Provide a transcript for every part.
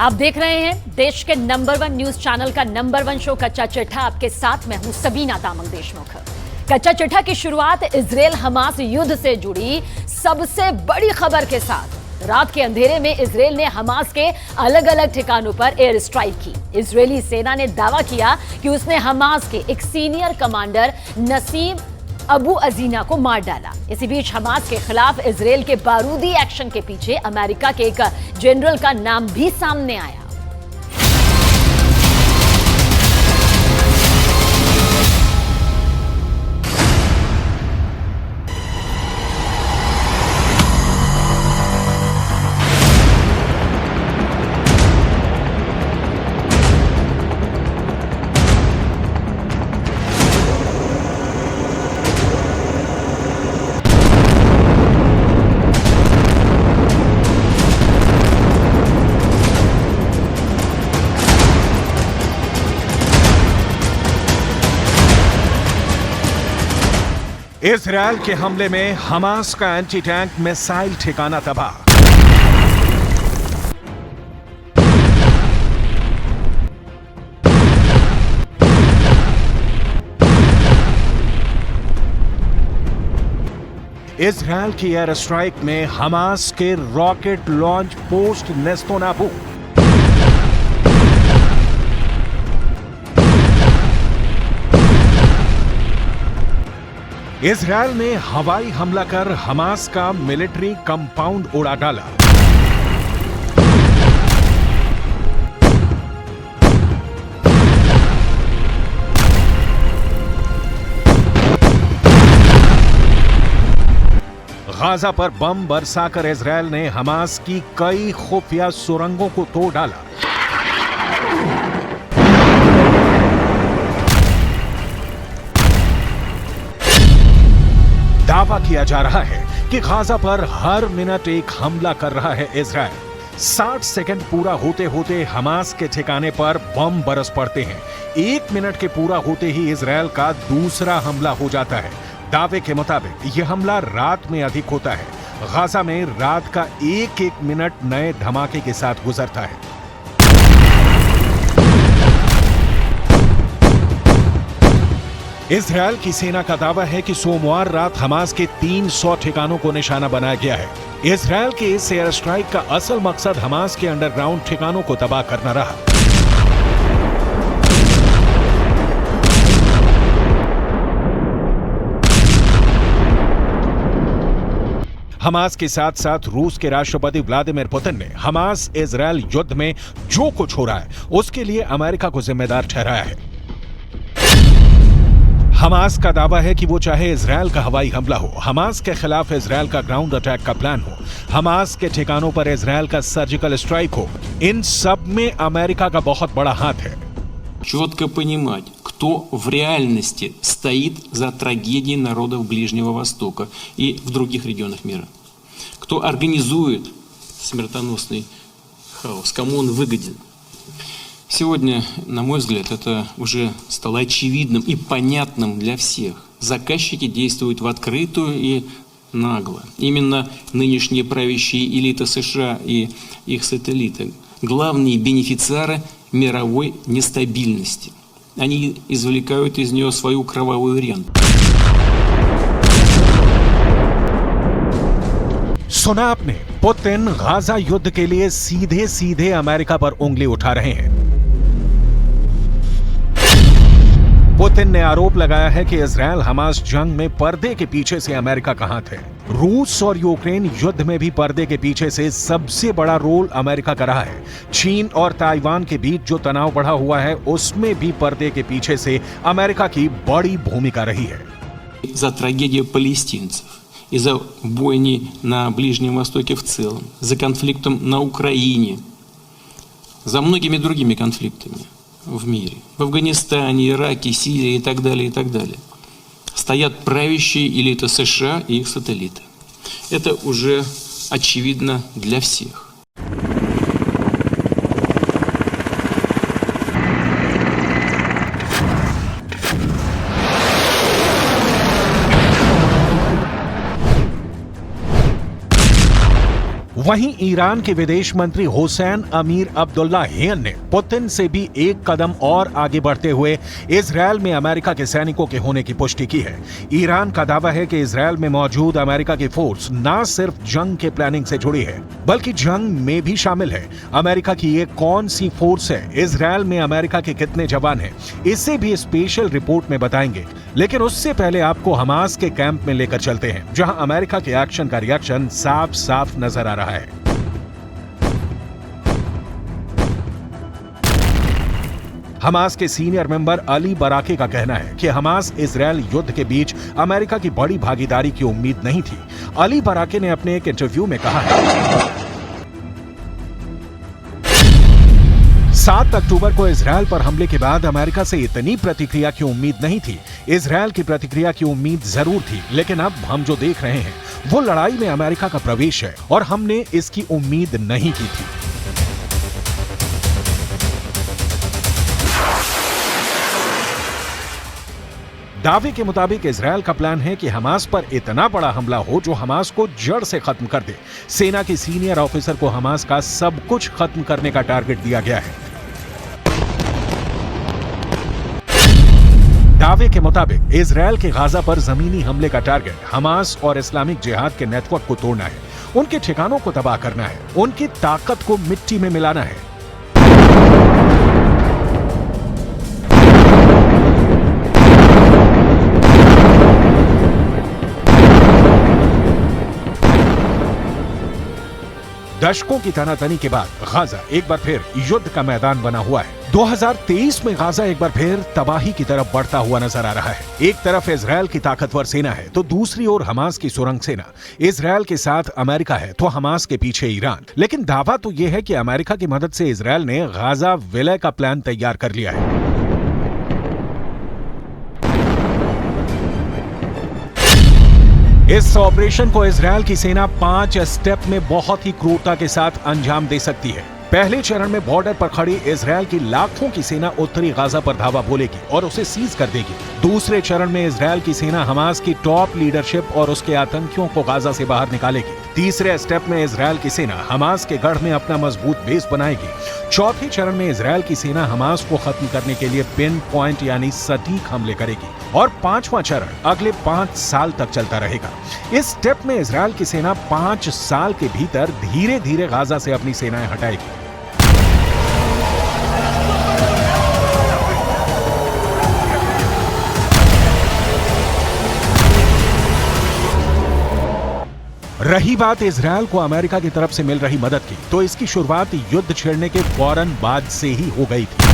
आप देख रहे हैं देश के नंबर 1 न्यूज चैनल का नंबर 1 शो कच्चा चिट्ठा। आपके साथ मैं हूं सबीना तामंग देशमुख। कच्चा चिट्ठा की शुरुआत इजराइल हमास युद्ध से जुड़ी सबसे बड़ी खबर के साथ। रात के अंधेरे में इजराइल ने हमास के अलग अलग ठिकानों पर एयर स्ट्राइक की। इजरायली सेना ने दावा किया कि उसने हमास के एक सीनियर कमांडर नसीम अबू अजीना को मार डाला। इसी बीच हमास के खिलाफ इजराइल के बारूदी एक्शन के पीछे अमेरिका के एक जनरल का नाम भी सामने आया। इजरायल के हमले में हमास का एंटी टैंक मिसाइल ठिकाना तबाह। इजरायल की एयर स्ट्राइक में हमास के रॉकेट लॉन्च पोस्ट नेस्तोनाबूद। इजरायल ने हवाई हमला कर हमास का मिलिट्री कंपाउंड उड़ा डाला। गाजा पर बम बरसाकर इजरायल ने हमास की कई खुफिया सुरंगों को तोड़ डाला। दावा किया जा रहा है कि गाजा पर हर मिनट एक हमला कर रहा है इजरायल। 60 सेकंड पूरा होते होते हमास के ठिकाने पर बम बरस पड़ते हैं। 1 मिनट के पूरा होते ही इजरायल का दूसरा हमला हो जाता है। दावे के मुताबिक यह हमला रात में अधिक होता है। गाजा में रात का एक एक मिनट नए धमाके के साथ गुजरता है। इजरायल की सेना का दावा है कि सोमवार रात हमास के 300 ठिकानों को निशाना बनाया गया है। इजरायल के इस एयर स्ट्राइक का असल मकसद हमास के अंडरग्राउंड ठिकानों को तबाह करना रहा। हमास के साथ साथ रूस के राष्ट्रपति व्लादिमीर पुतिन ने हमास इजरायल युद्ध में जो कुछ हो रहा है उसके लिए अमेरिका को जिम्मेदार ठहराया है। हमास का दावा है कि वो चाहे इजरायल का हवाई हमला हो, हमास के खिलाफ इजरायल का ग्राउंड अटैक का प्लान हो, हमास के ठिकानों पर इजरायल का सर्जिकल स्ट्राइक हो, इन सब में अमेरिका का बहुत बड़ा हाथ है। Четко понимать, кто в реальности стоит за трагедией народов Ближнего Востока и в других регионах мира. Кто организует смертоносный хаос, кому он выгоден. Сегодня, на мой взгляд, это уже стало очевидным и понятным для всех. Заказчики действуют в открытую и нагло. Именно нынешние правящие элиты США и их сателлиты – главные бенефициары мировой нестабильности. Они извлекают из нее свою кровавую ренту. सुना आपने, पुतिन गाजा युद्ध के लिए सीधे सीधे अमेरिका पर उंगली उठा रहे हैं। पुतिन ने आरोप लगाया है कि इजरायल हमास जंग में पर्दे के पीछे से अमेरिका का हाथ है। रूस और यूक्रेन युद्ध में भी पर्दे के पीछे से सबसे बड़ा रोल अमेरिका का रहा है। चीन और ताइवान के बीच जो तनाव बढ़ा हुआ है उसमें भी पर्दे के पीछे से अमेरिका की बड़ी भूमिका रही है। За трагедию палестинцев и за бойни на Ближнем Востоке в целом, за конфликтом на Украине, за многими другими конфликтами в мире, в Афганистане, Ираке, Сирии и так далее, стоят правящие элиты США и их сателлиты. Это уже очевидно для всех. वहीं ईरान के विदेश मंत्री हुसैन अमीर अब्दुल्लाहियन ने पुतिन से भी एक कदम और आगे बढ़ते हुए इजरायल में अमेरिका के सैनिकों के होने की पुष्टि की है। ईरान का दावा है कि इजरायल में मौजूद अमेरिका की फोर्स न सिर्फ जंग के प्लानिंग से जुड़ी है बल्कि जंग में भी शामिल है। अमेरिका की ये कौन सी फोर्स है, इजरायल में अमेरिका के कितने जवान हैं, इसे भी स्पेशल रिपोर्ट में बताएंगे। लेकिन उससे पहले आपको हमास के कैंप में लेकर चलते हैं, जहां अमेरिका के एक्शन का रिएक्शन साफ साफ नजर आ रहा है। हमास के सीनियर मेंबर अली बराके का कहना है कि हमास इजरायल युद्ध के बीच अमेरिका की बड़ी भागीदारी की उम्मीद नहीं थी। अली बराके ने अपने एक इंटरव्यू में कहा है 7 अक्टूबर को इजरायल पर हमले के बाद अमेरिका से इतनी प्रतिक्रिया की उम्मीद नहीं थी। इजरायल की प्रतिक्रिया की उम्मीद जरूर थी, लेकिन अब हम जो देख रहे हैं वो लड़ाई में अमेरिका का प्रवेश है और हमने इसकी उम्मीद नहीं की थी। दावे के मुताबिक इजरायल का प्लान है कि हमास पर इतना बड़ा हमला हो जो हमास को जड़ से खत्म कर दे। सेना के सीनियर ऑफिसर को हमास का सब कुछ खत्म करने का टारगेट दिया गया है। दावे के मुताबिक इजरायल के गाजा पर जमीनी हमले का टारगेट हमास और इस्लामिक जिहाद के नेटवर्क को तोड़ना है, उनके ठिकानों को तबाह करना है, उनकी ताकत को मिट्टी में मिलाना है। दशकों की तनातनी के बाद गाजा एक बार फिर युद्ध का मैदान बना हुआ है। 2023 में गाजा एक बार फिर तबाही की तरफ बढ़ता हुआ नजर आ रहा है। एक तरफ इजरायल की ताकतवर सेना है तो दूसरी ओर हमास की सुरंग सेना। इजरायल के साथ अमेरिका है तो हमास के पीछे ईरान। लेकिन दावा तो यह है कि अमेरिका की मदद से इजरायल ने गाजा विलय का प्लान तैयार कर लिया है। इस ऑपरेशन को इजरायल की सेना 5 स्टेप में बहुत ही क्रूरता के साथ अंजाम दे सकती है। पहले चरण में बॉर्डर पर खड़ी इजरायल की लाखों की सेना उत्तरी गाजा पर धावा बोलेगी और उसे सीज कर देगी। दूसरे चरण में इजरायल की सेना हमास की टॉप लीडरशिप और उसके आतंकियों को गाजा से बाहर निकालेगी। तीसरे स्टेप में इजरायल की सेना हमास के गढ़ में अपना मजबूत बेस बनाएगी। चौथे चरण में इजरायल की सेना हमास को खत्म करने के लिए पिन पॉइंट यानी सटीक हमले करेगी और 5वां चरण अगले 5 साल तक चलता रहेगा। इस स्टेप में इजरायल की सेना 5 साल के भीतर धीरे धीरे गाजा से अपनी सेनाएं हटाएगी। रही बात इजरायल को अमेरिका की तरफ से मिल रही मदद की, तो इसकी शुरुआत युद्ध छेड़ने के फौरन बाद से ही हो गई थी।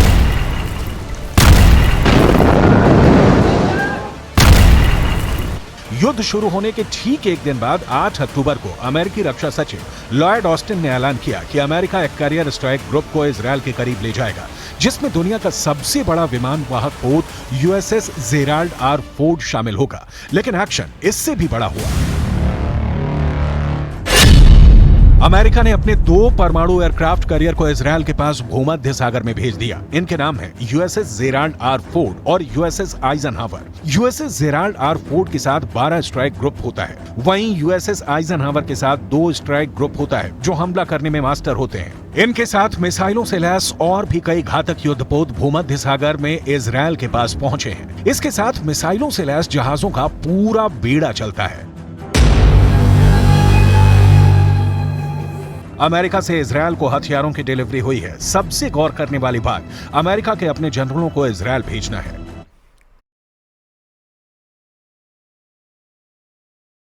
युद्ध शुरू होने के ठीक एक दिन बाद 8 अक्टूबर को अमेरिकी रक्षा सचिव लॉयड ऑस्टिन ने ऐलान किया कि अमेरिका एक कैरियर स्ट्राइक ग्रुप को इजरायल के करीब ले जाएगा, जिसमें दुनिया का सबसे बड़ा विमान वाहक पोत यूएसएस जेराल्ड आर फोर्ड शामिल होगा। लेकिन एक्शन इससे भी बड़ा हुआ। अमेरिका ने अपने 2 परमाणु एयरक्राफ्ट कैरियर को इजरायल के पास भूमध्य सागर में भेज दिया। इनके नाम है यूएसएस जेराल्ड आर फोर्ड और USS Eisenhower. USS Gerald R Ford के साथ 12 स्ट्राइक ग्रुप होता है, वहीं यूएसएस आइजनहावर के साथ 2 स्ट्राइक ग्रुप होता है जो हमला करने में मास्टर होते हैं। इनके साथ मिसाइलों से लैस और भी कई घातक युद्धपोत भूमध्य सागर में इजरायल के पास पहुंचे हैं। इसके साथ मिसाइलों से लैस जहाजों का पूरा बेड़ा चलता है। अमेरिका से इजरायल को हथियारों की डिलीवरी हुई है। सबसे गौर करने वाली बात, अमेरिका के अपने जनरलों को इजरायल भेजना है।